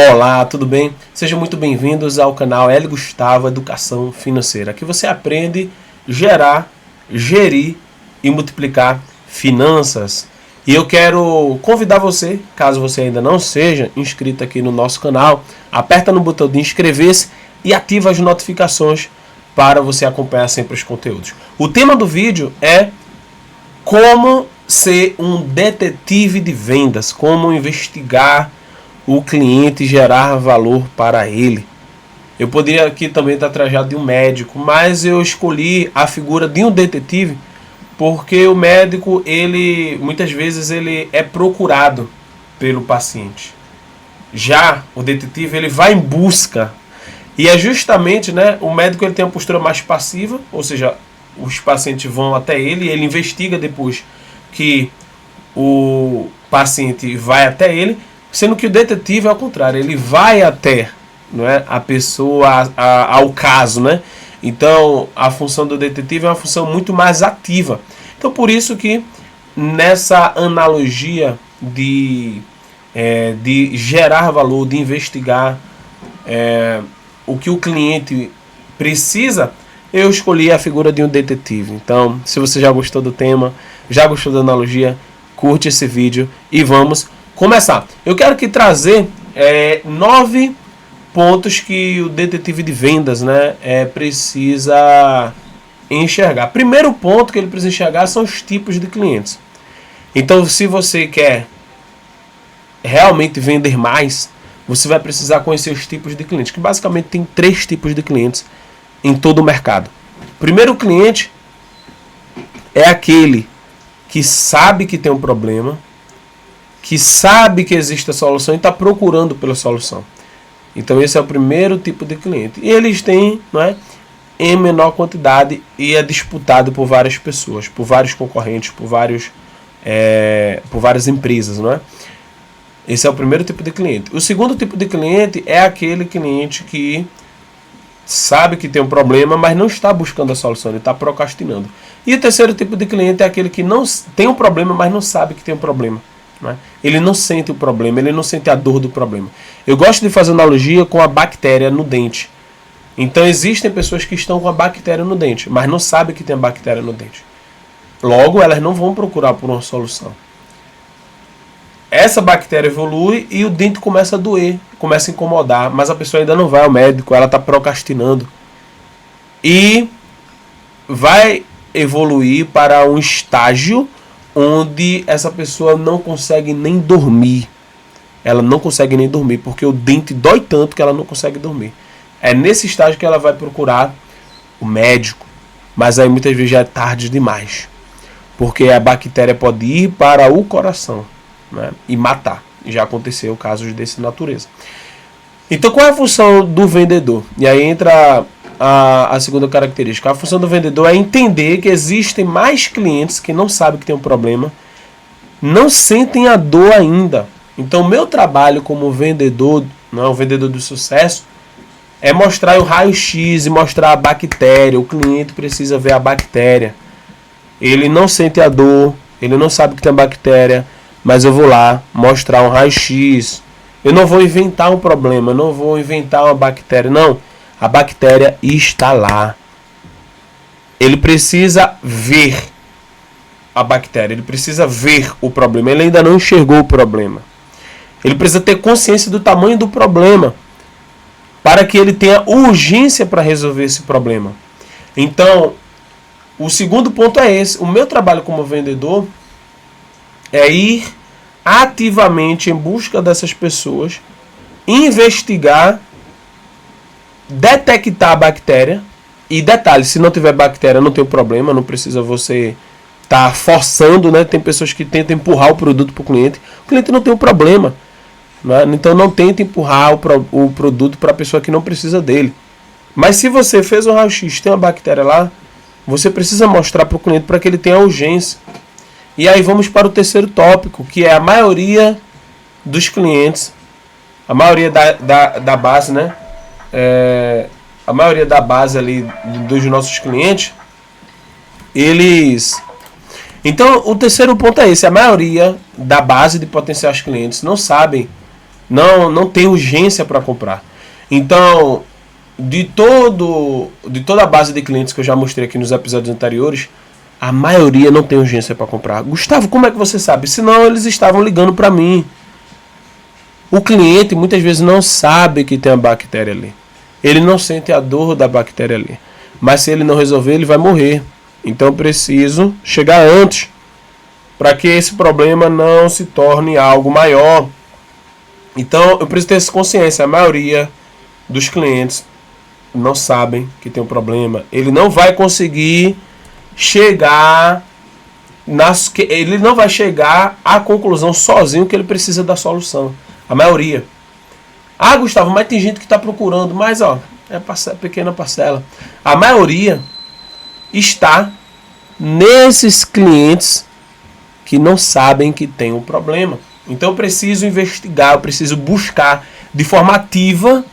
Olá, tudo bem? Sejam muito bem-vindos ao canal L. Gustavo Educação Financeira. Aqui você aprende a gerar, gerir e multiplicar finanças. E eu quero convidar você, caso você ainda não seja inscrito aqui no nosso canal, aperta no botão de inscrever-se e ativa as notificações para você acompanhar sempre os conteúdos. O tema do vídeo é como ser um detetive de vendas, como investigar o cliente e gerar valor para ele. Eu poderia aqui também estar trajado de um médico, mas eu escolhi a figura de um detetive porque o médico, muitas vezes ele é procurado pelo paciente. Já o detetive, ele vai em busca. E é justamente, o médico ele tem uma postura mais passiva, ou seja, os pacientes vão até ele e ele investiga depois que o paciente vai até ele, sendo que o detetive é ao contrário, ele vai até a pessoa, ao caso. Então, a função do detetive é uma função muito mais ativa. Então, por isso que nessa analogia de gerar valor, de investigar o que o cliente precisa, eu escolhi a figura de um detetive. Então, se você já gostou do tema, já gostou da analogia, curte esse vídeo e vamos começar. Eu quero aqui trazer 9 pontos que o detetive de vendas precisa enxergar. Primeiro ponto que ele precisa enxergar são os tipos de clientes. Então, se você quer realmente vender mais, você vai precisar conhecer os tipos de clientes, que basicamente tem 3 tipos de clientes em todo o mercado. O primeiro cliente é aquele que sabe que tem um problema, que sabe que existe a solução e está procurando pela solução. Então esse é o primeiro tipo de cliente. E eles têm em menor quantidade e é disputado por várias pessoas, por vários concorrentes, por várias empresas. Esse é o primeiro tipo de cliente. O segundo tipo de cliente é aquele cliente que sabe que tem um problema, mas não está buscando a solução, ele está procrastinando. E o terceiro tipo de cliente é aquele que não tem um problema, mas não sabe que tem um problema. Ele não sente o problema, ele não sente a dor do problema. Eu gosto de fazer analogia com a bactéria no dente. Então existem pessoas que estão com a bactéria no dente, mas não sabem que tem a bactéria no dente. Logo, elas não vão procurar por uma solução. Essa bactéria evolui e o dente começa a doer, começa a incomodar, mas a pessoa ainda não vai ao médico, ela está procrastinando. E vai evoluir para um estágio onde essa pessoa não consegue nem dormir. Ela não consegue nem dormir, porque o dente dói tanto que ela não consegue dormir. É nesse estágio que ela vai procurar o médico, mas aí muitas vezes já é tarde demais, porque a bactéria pode ir para o coração e matar. Já aconteceu casos dessa natureza. Então qual é a função do vendedor? E aí entra a segunda característica. A função do vendedor é entender que existem mais clientes que não sabem que tem um problema, não sentem a dor ainda. Então o meu trabalho como vendedor, um vendedor de sucesso, é mostrar o raio-x e mostrar a bactéria. O cliente precisa ver a bactéria. Ele não sente a dor, ele não sabe que tem bactéria, mas eu vou lá mostrar um raio-x. Eu não vou inventar um problema, eu não vou inventar uma bactéria, não. A bactéria está lá. Ele precisa ver a bactéria, ele precisa ver o problema. Ele ainda não enxergou o problema. Ele precisa ter consciência do tamanho do problema para que ele tenha urgência para resolver esse problema. Então, o segundo ponto é esse. O meu trabalho como vendedor é ir ativamente em busca dessas pessoas, investigar, detectar a bactéria. E detalhe, se não tiver bactéria não tem problema, não precisa você estar forçando, Tem pessoas que tentam empurrar o produto para o cliente não tem um problema, Então não tenta empurrar o produto para a pessoa que não precisa dele. Mas se você fez um raio-x, tem uma bactéria lá, você precisa mostrar para o cliente para que ele tenha urgência. E aí vamos para o terceiro tópico, que é a maioria dos clientes, a maioria da base, a maioria da base ali dos nossos clientes, eles... Então, o terceiro ponto é esse. A maioria da base de potenciais clientes não sabem não tem urgência para comprar. Então, de toda a base de clientes que eu já mostrei aqui nos episódios anteriores, a maioria não tem urgência para comprar. Gustavo, como é que você sabe? Senão eles estavam ligando para mim. O cliente muitas vezes não sabe que tem a bactéria ali. Ele não sente a dor da bactéria ali. Mas se ele não resolver, ele vai morrer. Então eu preciso chegar antes, para que esse problema não se torne algo maior. Então eu preciso ter essa consciência. A maioria dos clientes não sabem que tem um problema. Ele não vai conseguir chegar ele não vai chegar à conclusão sozinho que ele precisa da solução. A maioria. Ah, Gustavo, mas tem gente que está procurando. Mas pequena parcela. A maioria está nesses clientes que não sabem que tem um problema. Então eu preciso investigar, eu preciso buscar de forma ativa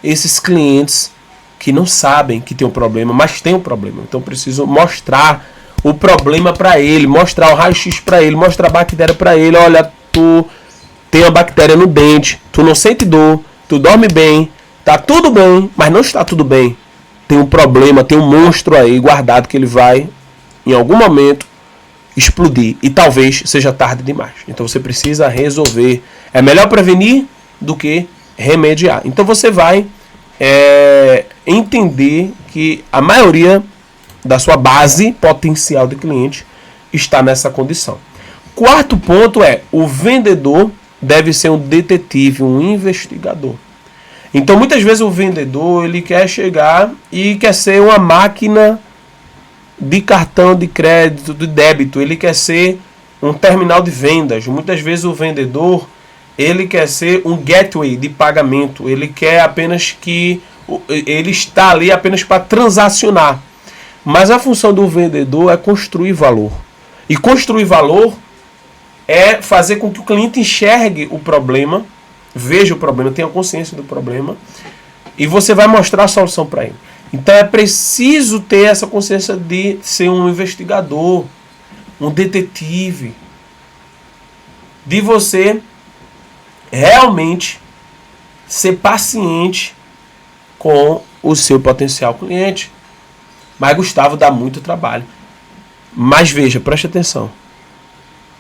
esses clientes que não sabem que tem um problema, mas tem um problema. Então eu preciso mostrar o problema para ele, mostrar o raio-x para ele, mostrar a bactéria para ele. Olha, tu tem a bactéria no dente, tu não sente dor, tu dorme bem, tá tudo bem, mas não está tudo bem. Tem um problema, tem um monstro aí guardado que ele vai, em algum momento, explodir. E talvez seja tarde demais. Então você precisa resolver. É melhor prevenir do que remediar. Então você vai entender que a maioria da sua base potencial de cliente está nessa condição. Quarto ponto é: o vendedor deve ser um detetive, um investigador. Então muitas vezes o vendedor ele quer chegar e quer ser uma máquina de cartão de crédito, de débito. Ele quer ser um terminal de vendas. Muitas vezes o vendedor ele quer ser um gateway de pagamento. Ele quer apenas que ele está ali apenas para transacionar. Mas a função do vendedor é construir valor. E construir valor é fazer com que o cliente enxergue o problema, veja o problema, tenha consciência do problema, e você vai mostrar a solução para ele. Então é preciso ter essa consciência de ser um investigador, um detetive, de você realmente ser paciente com o seu potencial cliente. Mas Gustavo, dá muito trabalho. Mas veja, preste atenção.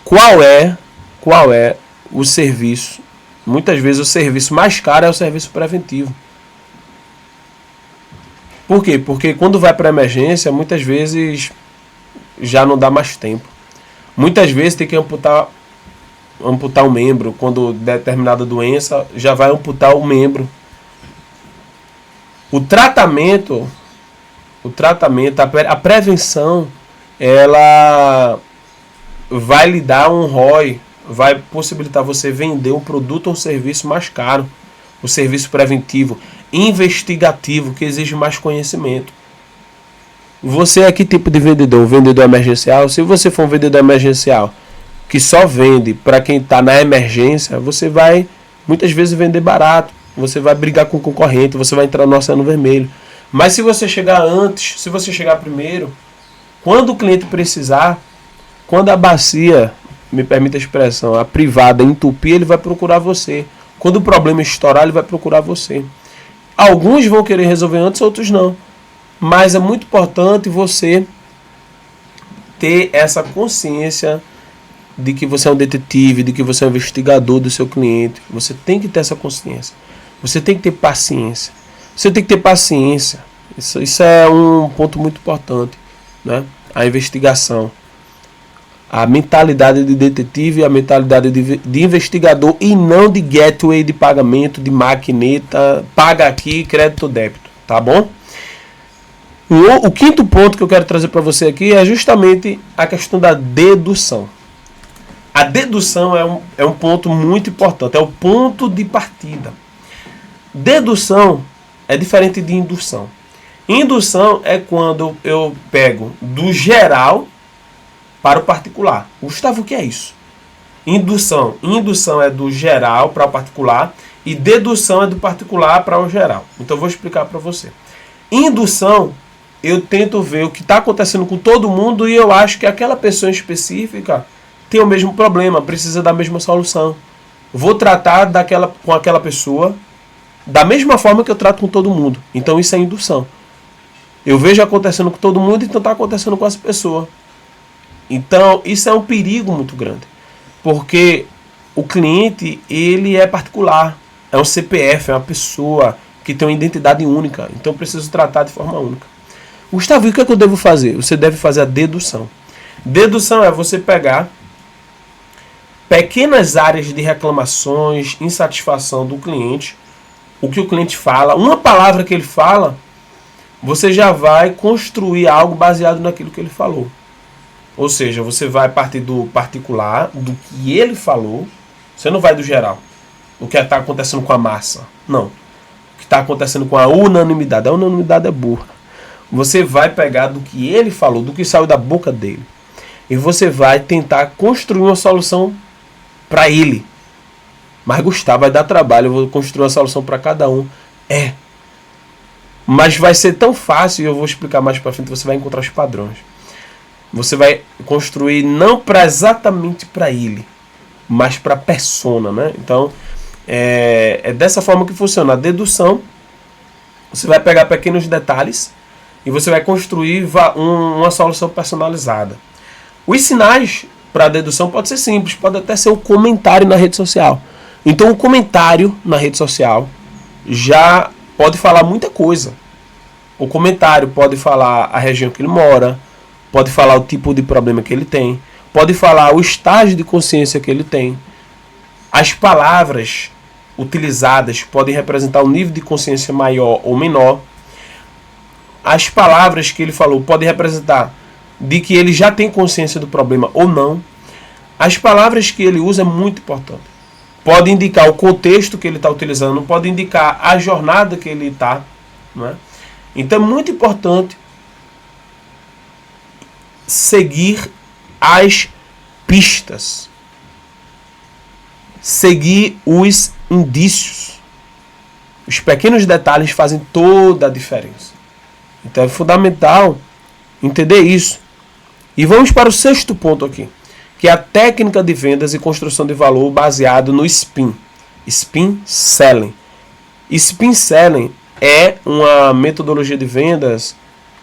Qual é o serviço? Muitas vezes o serviço mais caro é o serviço preventivo. Por quê? Porque quando vai para emergência, muitas vezes já não dá mais tempo. Muitas vezes tem que amputar um membro. Quando determinada doença, já vai amputar o membro. O tratamento, a prevenção, ela vai lhe dar um ROI, vai possibilitar você vender um produto ou um serviço mais caro. O serviço preventivo, investigativo, que exige mais conhecimento. Você é que tipo de vendedor? Vendedor emergencial? Se você for um vendedor emergencial que só vende para quem está na emergência, você vai muitas vezes vender barato. Você vai brigar com o concorrente, você vai entrar no oceano vermelho. Mas se você chegar antes, se você chegar primeiro, quando o cliente precisar, quando a bacia, me permita a expressão, a privada entupir, ele vai procurar você. Quando o problema estourar, ele vai procurar você. Alguns vão querer resolver antes, outros não. Mas é muito importante você ter essa consciência de que você é um detetive, de que você é um investigador do seu cliente. Você tem que ter essa consciência. Você tem que ter paciência. Você tem que ter paciência. Isso é um ponto muito importante, né? A investigação. A mentalidade de detetive e a mentalidade de investigador, e não de gateway de pagamento, de maquineta, paga aqui, crédito, débito. Tá bom? O quinto ponto que eu quero trazer para você aqui é justamente a questão da dedução. A dedução é um ponto muito importante, é o ponto de partida. Dedução é diferente de indução. Indução é quando eu pego do geral para o particular. Gustavo, o que é isso? Indução. Indução é do geral para o particular e dedução é do particular para o geral. Então eu vou explicar para você. Indução, eu tento ver o que está acontecendo com todo mundo e eu acho que aquela pessoa específica tem o mesmo problema, precisa da mesma solução. vou tratar com aquela pessoa da mesma forma que eu trato com todo mundo. Então isso é indução. Eu vejo acontecendo com todo mundo, então está acontecendo com essa pessoa. Então isso é um perigo muito grande. Porque o cliente, ele é particular. É um CPF, é uma pessoa que tem uma identidade única. Então eu preciso tratar de forma única. Gustavo, e o que é que eu devo fazer? Você deve fazer a dedução. Dedução é você pegar pequenas áreas de reclamações, insatisfação do cliente, o que o cliente fala, uma palavra que ele fala, você já vai construir algo baseado naquilo que ele falou. Ou seja, você vai partir do particular, do que ele falou, você não vai do geral, o que está acontecendo com a massa. Não. O que está acontecendo com a unanimidade. A unanimidade é burra. Você vai pegar do que ele falou, do que saiu da boca dele, e você vai tentar construir uma solução para ele. Mas, Gustavo, vai dar trabalho, eu vou construir uma solução para cada um. Mas vai ser tão fácil, e eu vou explicar mais para frente, você vai encontrar os padrões. Você vai construir não exatamente para ele, mas para a persona, né? Então, é dessa forma que funciona a dedução. Você vai pegar pequenos detalhes e você vai construir uma solução personalizada. Os sinais para a dedução pode ser simples, pode até ser um comentário na rede social. Então, o comentário na rede social já pode falar muita coisa. O comentário pode falar a região que ele mora, pode falar o tipo de problema que ele tem, pode falar o estágio de consciência que ele tem. As palavras utilizadas podem representar um nível de consciência maior ou menor. As palavras que ele falou podem representar de que ele já tem consciência do problema ou não. As palavras que ele usa é muito importante. Pode indicar o contexto que ele está utilizando, pode indicar a jornada que ele está. Não é? Então é muito importante seguir as pistas. Seguir os indícios. Os pequenos detalhes fazem toda a diferença. Então é fundamental entender isso. E vamos para o sexto ponto aqui, que é a técnica de vendas e construção de valor baseado no SPIN. SPIN Selling. SPIN Selling é uma metodologia de vendas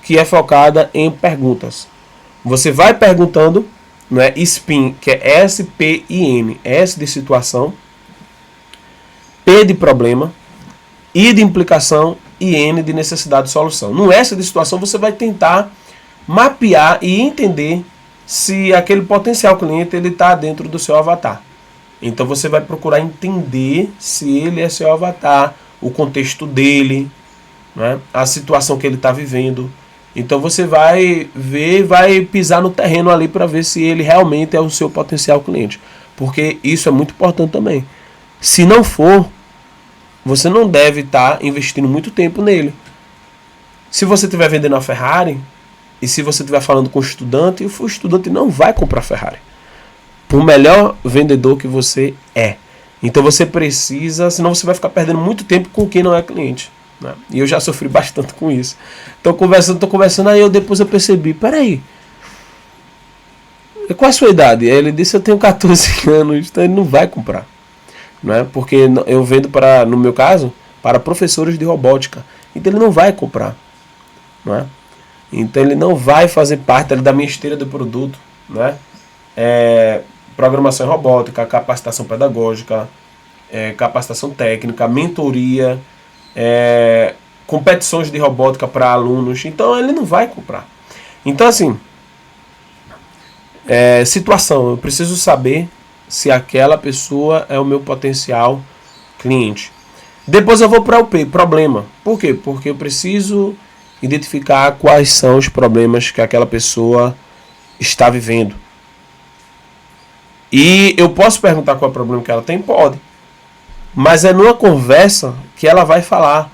que é focada em perguntas. Você vai perguntando, não é? SPIN, que é S-P-I-N, S de situação, P de problema, I de implicação e N de necessidade de solução. No S de situação você vai tentar mapear e entender se aquele potencial cliente ele está dentro do seu avatar. Então você vai procurar entender se ele é seu avatar, o contexto dele, né? A situação que ele está vivendo. Então você vai ver, vai pisar no terreno ali para ver se ele realmente é o seu potencial cliente. Porque isso é muito importante também. Se não for, você não deve estar investindo muito tempo nele. Se você estiver vendendo a Ferrari, e se você estiver falando com o estudante não vai comprar Ferrari. Por melhor vendedor que você é. Então você precisa, senão você vai ficar perdendo muito tempo com quem não é cliente. Né? E eu já sofri bastante com isso. Estou conversando, aí depois eu percebi, peraí, qual é a sua idade? Ele disse, eu tenho 14 anos, então ele não vai comprar. Não é? Porque eu vendo, no meu caso, para professores de robótica. Então ele não vai comprar. Não é? Então ele não vai fazer parte da minha esteira de produto, né? Programação em robótica, capacitação pedagógica, capacitação técnica, mentoria, competições de robótica para alunos. Então ele não vai comprar. Então assim, situação, eu preciso saber se aquela pessoa é o meu potencial cliente. Depois eu vou para o P, problema. Por quê? Porque eu preciso identificar quais são os problemas que aquela pessoa está vivendo. E eu posso perguntar qual é o problema que ela tem? Pode. Mas é numa conversa que ela vai falar.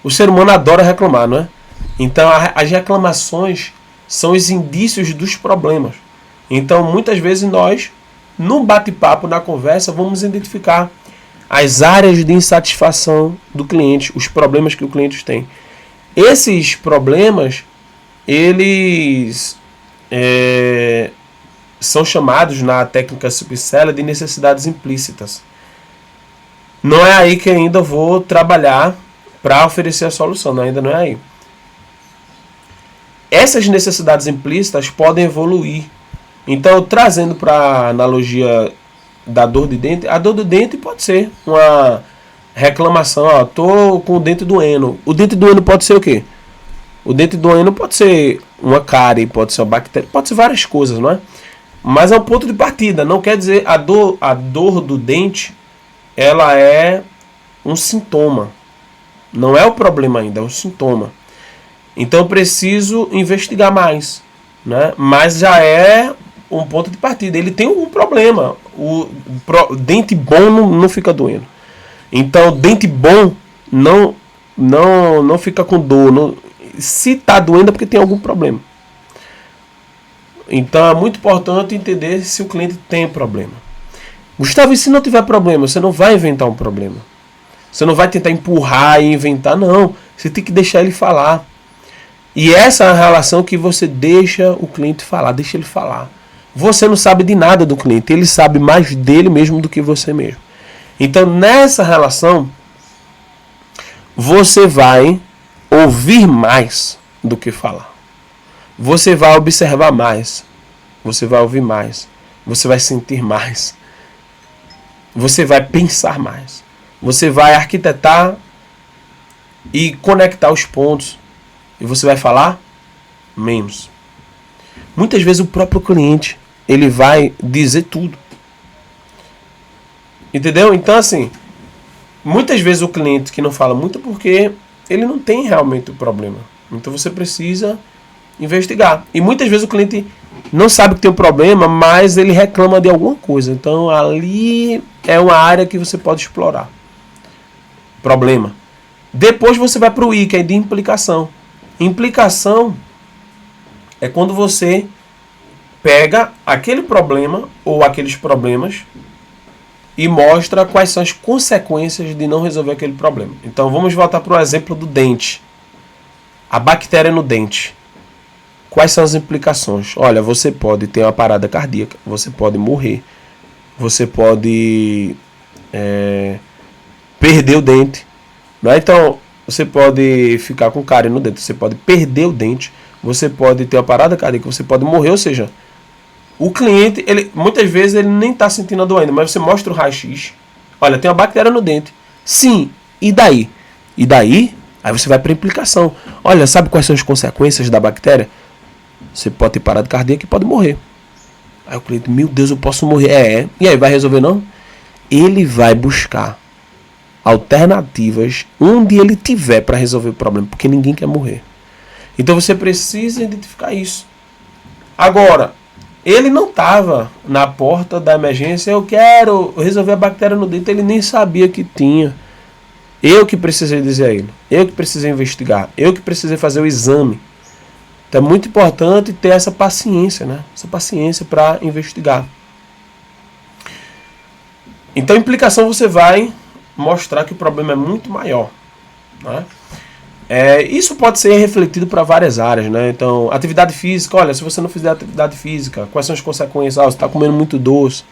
O ser humano adora reclamar, não é? Então as reclamações são os indícios dos problemas. Então muitas vezes nós, no bate-papo, na conversa, vamos identificar as áreas de insatisfação do cliente, os problemas que o cliente tem. Esses problemas, eles são chamados na técnica SPIN Selling de necessidades implícitas. não é aí que ainda vou trabalhar para oferecer a solução, não, ainda não é aí. Essas necessidades implícitas podem evoluir. Então, trazendo para a analogia da dor de dente, a dor do dente pode ser uma reclamação, ó, tô com o dente doendo. O dente doendo pode ser o quê? O dente doendo pode ser uma cárie, pode ser uma bactéria, pode ser várias coisas, não é? Mas é um ponto de partida, não quer dizer a dor do dente, ela é um sintoma. Não é o problema ainda, é um sintoma. Então eu preciso investigar mais, né? Mas já é um ponto de partida. Ele tem algum problema. O dente bom não fica doendo. Então, dente bom não fica com dor. Não, se está doendo é porque tem algum problema. Então, é muito importante entender se o cliente tem problema. Gustavo, e se não tiver problema? Você não vai inventar um problema. Você não vai tentar empurrar e inventar, não. Você tem que deixar ele falar. E essa é a relação que você deixa o cliente falar, deixa ele falar. Você não sabe de nada do cliente, ele sabe mais dele mesmo do que você mesmo. Então, nessa relação, você vai ouvir mais do que falar. Você vai observar mais. Você vai ouvir mais. Você vai sentir mais. Você vai pensar mais. Você vai arquitetar e conectar os pontos. E você vai falar menos. Muitas vezes o próprio cliente, ele vai dizer tudo. Entendeu? Então, assim, muitas vezes o cliente que não fala muito porque ele não tem realmente o problema. Então você precisa investigar. E muitas vezes o cliente não sabe que tem um problema, mas ele reclama de alguma coisa. Então ali é uma área que você pode explorar. Problema. Depois você vai para o I, que é de implicação. Implicação é quando você pega aquele problema ou aqueles problemas e mostra quais são as consequências de não resolver aquele problema. Então vamos voltar para o exemplo do dente. A bactéria no dente. Quais são as implicações? Olha, você pode ter uma parada cardíaca, você pode morrer, você pode perder o dente. Não é? Então, você pode ficar com cárie no dente, você pode perder o dente, você pode ter uma parada cardíaca, você pode morrer, ou seja, o cliente, muitas vezes ele nem está sentindo a dor ainda, mas você mostra o raio-x, olha, tem uma bactéria no dente. Sim, e daí? E daí? Aí você vai para a implicação. Olha, sabe quais são as consequências da bactéria? Você pode ter parada cardíaca e pode morrer. Aí o cliente, meu Deus, eu posso morrer. E aí, vai resolver não? Ele vai buscar alternativas onde ele tiver para resolver o problema, porque ninguém quer morrer. Então você precisa identificar isso. Agora, ele não estava na porta da emergência, eu quero resolver a bactéria no dente, ele nem sabia que tinha. Eu que precisei dizer a ele, eu que precisei investigar, eu que precisei fazer o exame. Então é muito importante ter essa paciência, né? Essa paciência para investigar. Então, a implicação você vai mostrar que o problema é muito maior, né? Isso pode ser refletido para várias áreas, né? Então, atividade física, olha, se você não fizer atividade física, quais são as consequências? Você está comendo muito doce,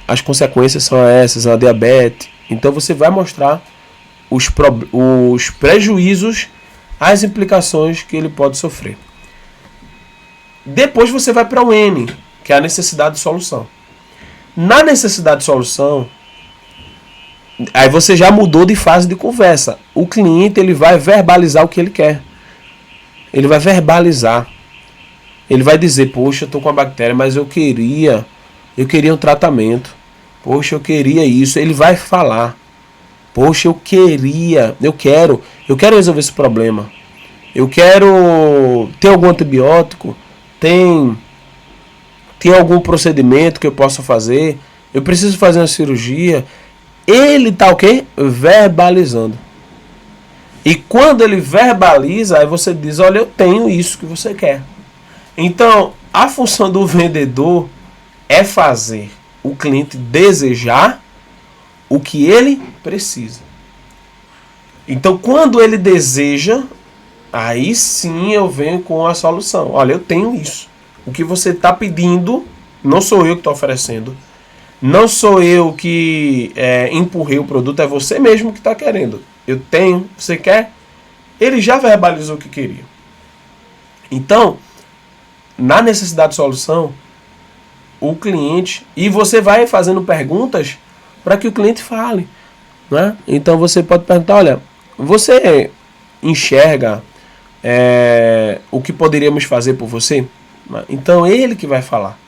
as consequências são essas, a diabetes. Então você vai mostrar os prejuízos, as implicações que ele pode sofrer. Depois você vai para o N, que é a necessidade de solução. Na necessidade de solução, aí você já mudou de fase de conversa. O cliente, ele vai verbalizar o que ele quer. Ele vai verbalizar. Ele vai dizer, poxa, eu estou com a bactéria, mas eu queria um tratamento. Poxa, eu queria isso. Ele vai falar. Poxa, eu quero resolver esse problema. Eu quero ter algum antibiótico. Tem algum procedimento que eu possa fazer. Eu preciso fazer uma cirurgia. Ele está o quê? Verbalizando. E quando ele verbaliza, aí você diz, olha, eu tenho isso que você quer. Então, a função do vendedor é fazer o cliente desejar o que ele precisa. Então, quando ele deseja, aí sim eu venho com a solução. Olha, eu tenho isso. O que você está pedindo, não sou eu que estou oferecendo. Não sou eu que empurrei o produto, é você mesmo que está querendo. Eu tenho, você quer? Ele já verbalizou o que queria. Então, na necessidade de solução, o cliente... E você vai fazendo perguntas para que o cliente fale. Né? Então, você pode perguntar, olha, você enxerga o que poderíamos fazer por você? Então, ele que vai falar.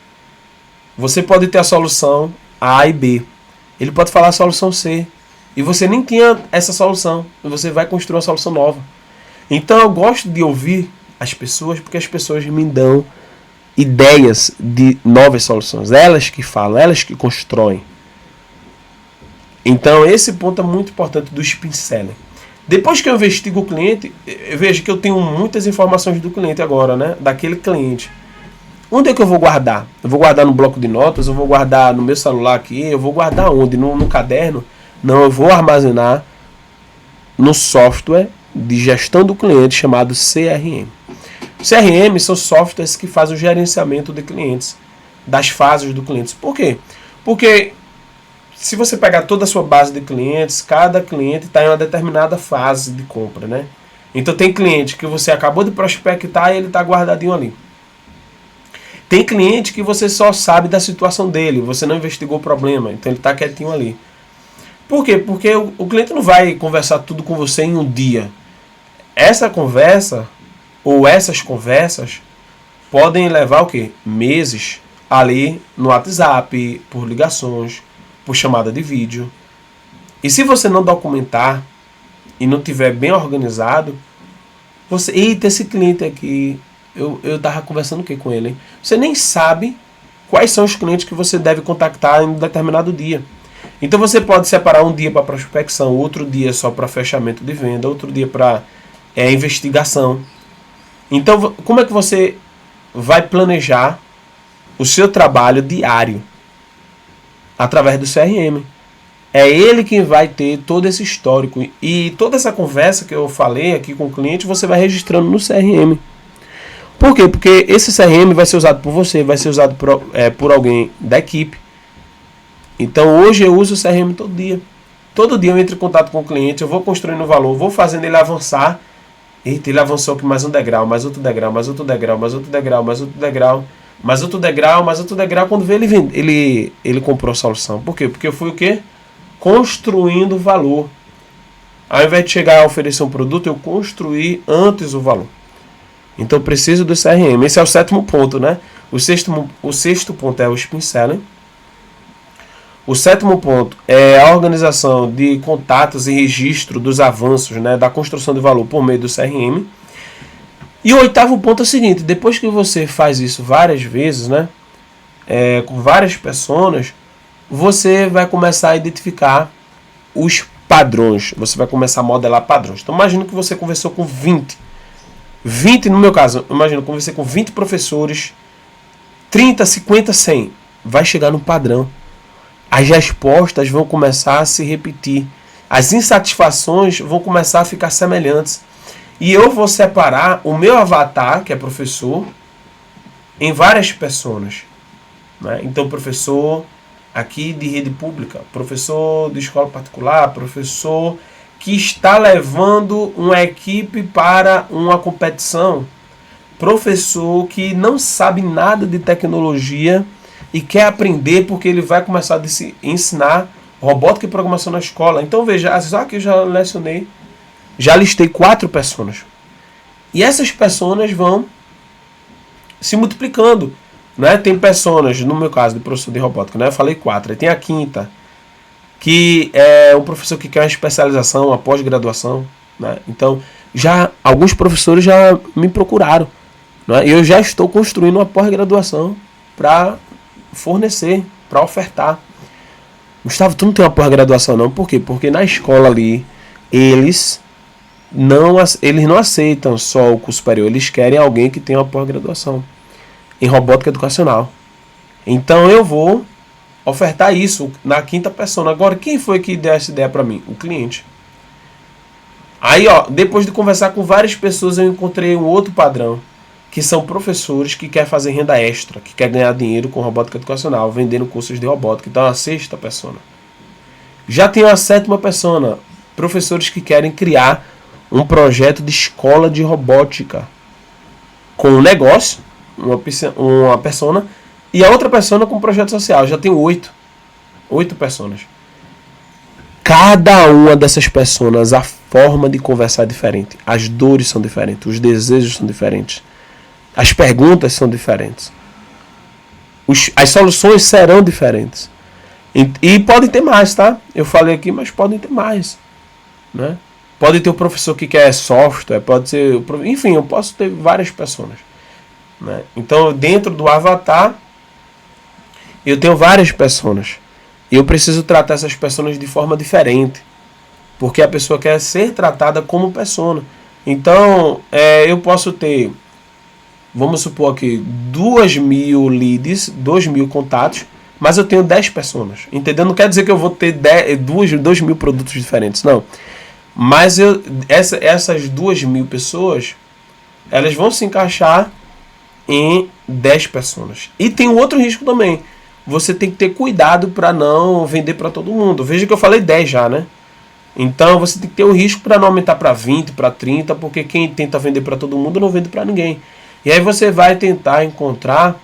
Você pode ter a solução A e B. Ele pode falar a solução C. E você nem tinha essa solução. Você vai construir uma solução nova. Então eu gosto de ouvir as pessoas, porque as pessoas me dão ideias de novas soluções. Elas que falam, elas que constroem. Então esse ponto é muito importante do spin selling. Depois que eu investigo o cliente, eu vejo que eu tenho muitas informações do cliente agora, né? Daquele cliente. Onde é que eu vou guardar? Eu vou guardar no bloco de notas, eu vou guardar no meu celular aqui, eu vou guardar onde? No caderno? Não, eu vou armazenar no software de gestão do cliente chamado CRM. CRM são softwares que fazem o gerenciamento de clientes, das fases do cliente. Por quê? Porque se você pegar toda a sua base de clientes, cada cliente está em uma determinada fase de compra, né? Então tem cliente que você acabou de prospectar e ele está guardadinho ali. Tem cliente que você só sabe da situação dele, você não investigou o problema, então ele está quietinho ali. Por quê? Porque o cliente não vai conversar tudo com você em um dia. Essa conversa, ou essas conversas, podem levar o quê? Meses ali no WhatsApp, por ligações, por chamada de vídeo. E se você não documentar e não tiver bem organizado, você... Eita, esse cliente aqui... Eu tava conversando o que com ele? Hein? Você nem sabe quais são os clientes que você deve contactar em um determinado dia. Então você pode separar um dia para prospecção, outro dia só para fechamento de venda, outro dia para investigação. Então como é que você vai planejar o seu trabalho diário? Através do CRM. É ele quem vai ter todo esse histórico. E toda essa conversa que eu falei aqui com o cliente, você vai registrando no CRM. Por quê? Porque esse CRM vai ser usado por você, vai ser usado por alguém da equipe. Então hoje eu uso o CRM todo dia. Todo dia eu entro em contato com o cliente, eu vou construindo valor, vou fazendo ele avançar. Eita, ele avançou aqui mais um degrau, mais outro degrau, mais outro degrau, mais outro degrau, mais outro degrau, mais outro degrau, mais outro degrau. Quando vê, ele comprou a solução. Por quê? Porque eu fui o quê? Construindo valor. Ao invés de chegar a oferecer um produto, eu construí antes o valor. Então eu preciso do CRM. Esse é o 7º ponto, né? O sexto ponto é o spin selling. O 7º ponto é a organização de contatos e registro dos avanços, né, da construção de valor por meio do CRM. E o 8º ponto é o seguinte: depois que você faz isso várias vezes, né, com várias pessoas, você vai começar a identificar os padrões. Você vai começar a modelar padrões. Então imagina que você conversou com 20 no meu caso, imagina, conversei com 20 professores, 30, 50, 100. Vai chegar no padrão. As respostas vão começar a se repetir. As insatisfações vão começar a ficar semelhantes. E eu vou separar o meu avatar, que é professor, em várias pessoas. Né? Então, professor aqui de rede pública, professor de escola particular, professor que está levando uma equipe para uma competição, professor que não sabe nada de tecnologia e quer aprender porque ele vai começar a ensinar robótica e programação na escola. Então veja, só que eu já lecionei, já listei 4 pessoas. E essas pessoas vão se multiplicando. Né? Tem pessoas, no meu caso de professor de robótica, né? Eu falei 4, aí tem a 5ª, que é um professor que quer uma especialização, uma pós-graduação. Né? Então, já alguns professores já me procuraram. Né? E eu já estou construindo uma pós-graduação para fornecer, para ofertar. Gustavo, tu não tem uma pós-graduação não? Por quê? Porque na escola ali, eles não aceitam só o curso superior, eles querem alguém que tenha uma pós-graduação em robótica educacional. Então eu vou ofertar isso na 5ª pessoa. Agora, quem foi que deu essa ideia para mim? O cliente. Aí, ó, depois de conversar com várias pessoas, eu encontrei um outro padrão. que são professores que querem fazer renda extra, que querem ganhar dinheiro com robótica educacional, vendendo cursos de robótica. Então, a sexta persona. Já tem a sétima persona, professores que querem criar um projeto de escola de robótica com um negócio, uma persona, e a outra persona com um projeto social. Já tem 8 personas. Cada uma dessas personas, a forma de conversar é diferente. As dores são diferentes, os desejos são diferentes. As perguntas são diferentes. As soluções serão diferentes. E podem ter mais, tá? Eu falei aqui, mas podem ter mais. Né? Pode ter o professor que quer software, pode ser... Enfim, eu posso ter várias pessoas. Né? Então, dentro do avatar, eu tenho várias pessoas. E eu preciso tratar essas pessoas de forma diferente. Porque a pessoa quer ser tratada como persona. Então, eu posso ter... Vamos supor aqui, 2.000 leads, 2.000 contatos, mas eu tenho 10 pessoas. Entendeu? Não quer dizer que eu vou ter 2.000 produtos diferentes, não. Mas essas 2.000 pessoas, elas vão se encaixar em 10 pessoas. E tem um outro risco também. Você tem que ter cuidado para não vender para todo mundo. Veja que eu falei 10 já, né? Então você tem que ter um risco para não aumentar para 20, para 30, porque quem tenta vender para todo mundo não vende para ninguém. E aí você vai tentar encontrar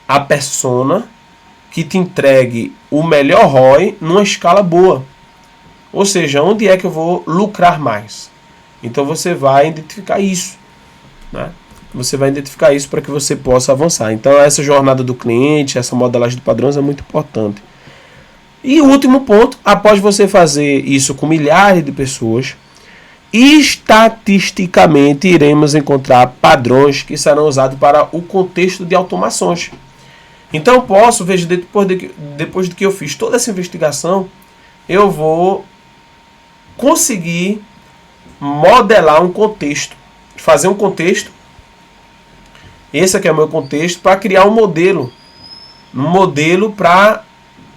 a persona que te entregue o melhor ROI numa escala boa. Ou seja, onde é que eu vou lucrar mais? Então você vai identificar isso. Né? Você vai identificar isso para que você possa avançar. Então essa jornada do cliente, essa modelagem de padrões é muito importante. E o último ponto, após você fazer isso com milhares de pessoas, estatisticamente iremos encontrar padrões que serão usados para o contexto de automações. Então eu posso, veja, depois de que eu fiz toda essa investigação, eu vou conseguir modelar um contexto, fazer um contexto, esse aqui é o meu contexto, para criar um modelo para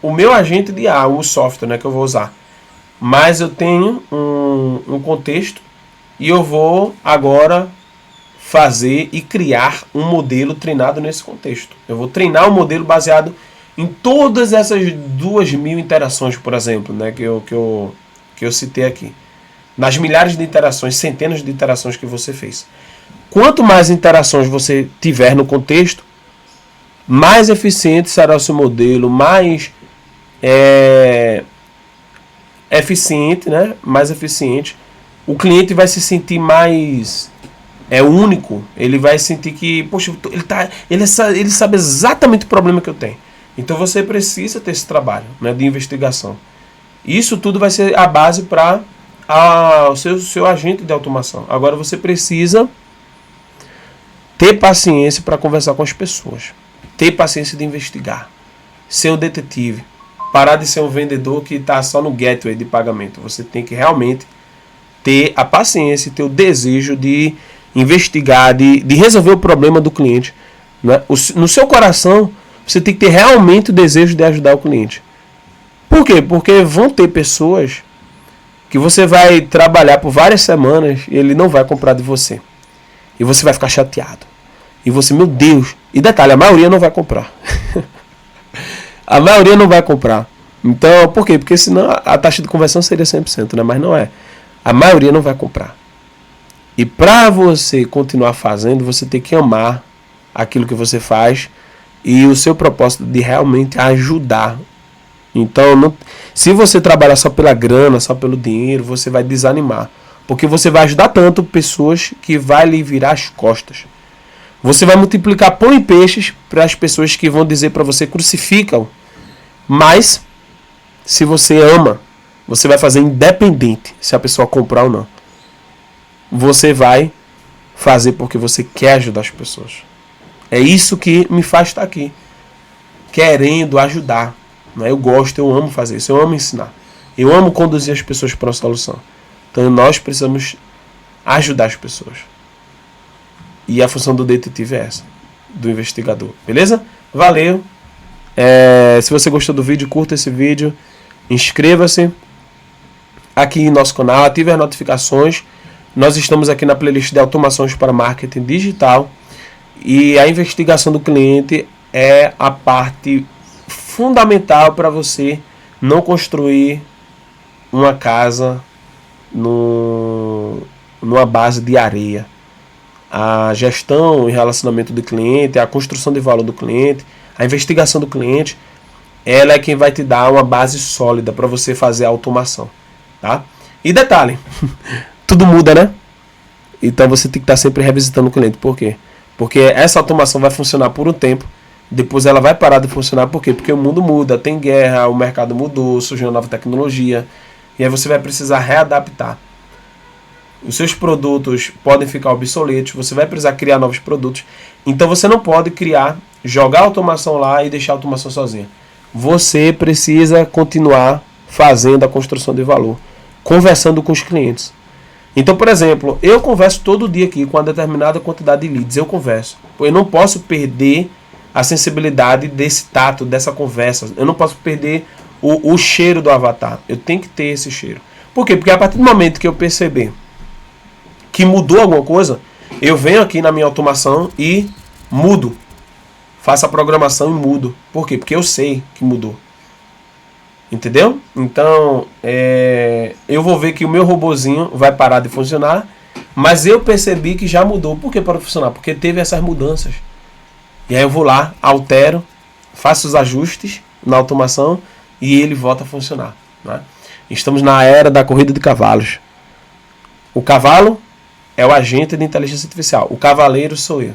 o meu agente de IA, o software, né, que eu vou usar. Mas eu tenho um contexto e eu vou agora fazer e criar um modelo treinado nesse contexto. Eu vou treinar um modelo baseado em todas essas 2.000 interações, por exemplo, né, que eu citei aqui. Nas milhares de interações, centenas de interações que você fez. Quanto mais interações você tiver no contexto, mais eficiente será o seu modelo, mais eficiente, né? Mais eficiente. O cliente vai se sentir mais único. Ele vai sentir que, poxa, ele sabe exatamente o problema que eu tenho. Então você precisa ter esse trabalho, né, de investigação. Isso tudo vai ser a base para o seu agente de automação. Agora você precisa ter paciência para conversar com as pessoas. Ter paciência de investigar. Ser um detetive. Parar de ser um vendedor que está só no gateway de pagamento. Você tem que realmente ter a paciência e ter o desejo de investigar, de resolver o problema do cliente. Né? No seu coração, você tem que ter realmente o desejo de ajudar o cliente. Por quê? Porque vão ter pessoas que você vai trabalhar por várias semanas e ele não vai comprar de você. E você vai ficar chateado. E você, meu Deus. E detalhe, a maioria não vai comprar. A maioria não vai comprar. Então, por quê? Porque senão a taxa de conversão seria 100%, né? Mas não é. A maioria não vai comprar. E para você continuar fazendo, você tem que amar aquilo que você faz e o seu propósito de realmente ajudar. Então, se você trabalhar só pela grana, só pelo dinheiro, você vai desanimar. Porque você vai ajudar tanto pessoas que vai lhe virar as costas. Você vai multiplicar pão e peixes para as pessoas que vão dizer para você, crucificam. Mas, se você ama, você vai fazer independente se a pessoa comprar ou não. Você vai fazer porque você quer ajudar as pessoas. É isso que me faz estar aqui. Querendo ajudar. Eu gosto, eu amo fazer isso, eu amo ensinar. Eu amo conduzir as pessoas para a solução. Então nós precisamos ajudar as pessoas. E a função do detetive é essa, do investigador. Beleza? Valeu! Se você gostou do vídeo, curta esse vídeo. Inscreva-se aqui em nosso canal, ative as notificações. Nós estamos aqui na playlist de automações para marketing digital. E a investigação do cliente é a parte fundamental para você não construir uma casa numa base de areia. A gestão e relacionamento do cliente, a construção de valor do cliente, a investigação do cliente, ela é quem vai te dar uma base sólida para você fazer a automação, tá? E detalhe, tudo muda, né? Então você tem que estar sempre revisitando o cliente. Por quê? Porque essa automação vai funcionar por um tempo, depois ela vai parar de funcionar. Por quê? Porque o mundo muda, tem guerra, o mercado mudou, surgiu uma nova tecnologia, e aí você vai precisar readaptar. Os seus produtos podem ficar obsoletos, você vai precisar criar novos produtos. Então você não pode jogar a automação lá e deixar a automação sozinha. Você precisa continuar fazendo a construção de valor, conversando com os clientes. Então, por exemplo, eu converso todo dia aqui com uma determinada quantidade de leads, eu converso. Eu não posso perder a sensibilidade desse tato, dessa conversa. Eu não posso perder o cheiro do avatar. Eu tenho que ter esse cheiro. Por quê? Porque a partir do momento que eu perceber que mudou alguma coisa, eu venho aqui na minha automação e mudo. Faço a programação e mudo. Por quê? Porque eu sei que mudou. Entendeu? Então, eu vou ver que o meu robozinho vai parar de funcionar, mas eu percebi que já mudou. Por que parou de funcionar? Porque teve essas mudanças. E aí eu vou lá, altero, faço os ajustes na automação e ele volta a funcionar, né? Estamos na era da corrida de cavalos. O cavalo é o agente de inteligência artificial. O cavaleiro sou eu.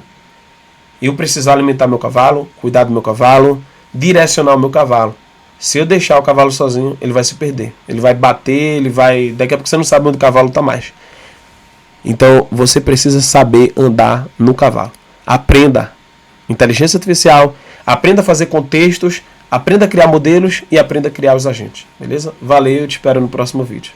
Eu preciso alimentar meu cavalo, cuidar do meu cavalo, direcionar o meu cavalo. Se eu deixar o cavalo sozinho, ele vai se perder. Ele vai bater, daqui a pouco você não sabe onde o cavalo está mais. Então você precisa saber andar no cavalo. Aprenda inteligência artificial, aprenda a fazer contextos, aprenda a criar modelos e aprenda a criar os agentes. Beleza? Valeu, eu te espero no próximo vídeo.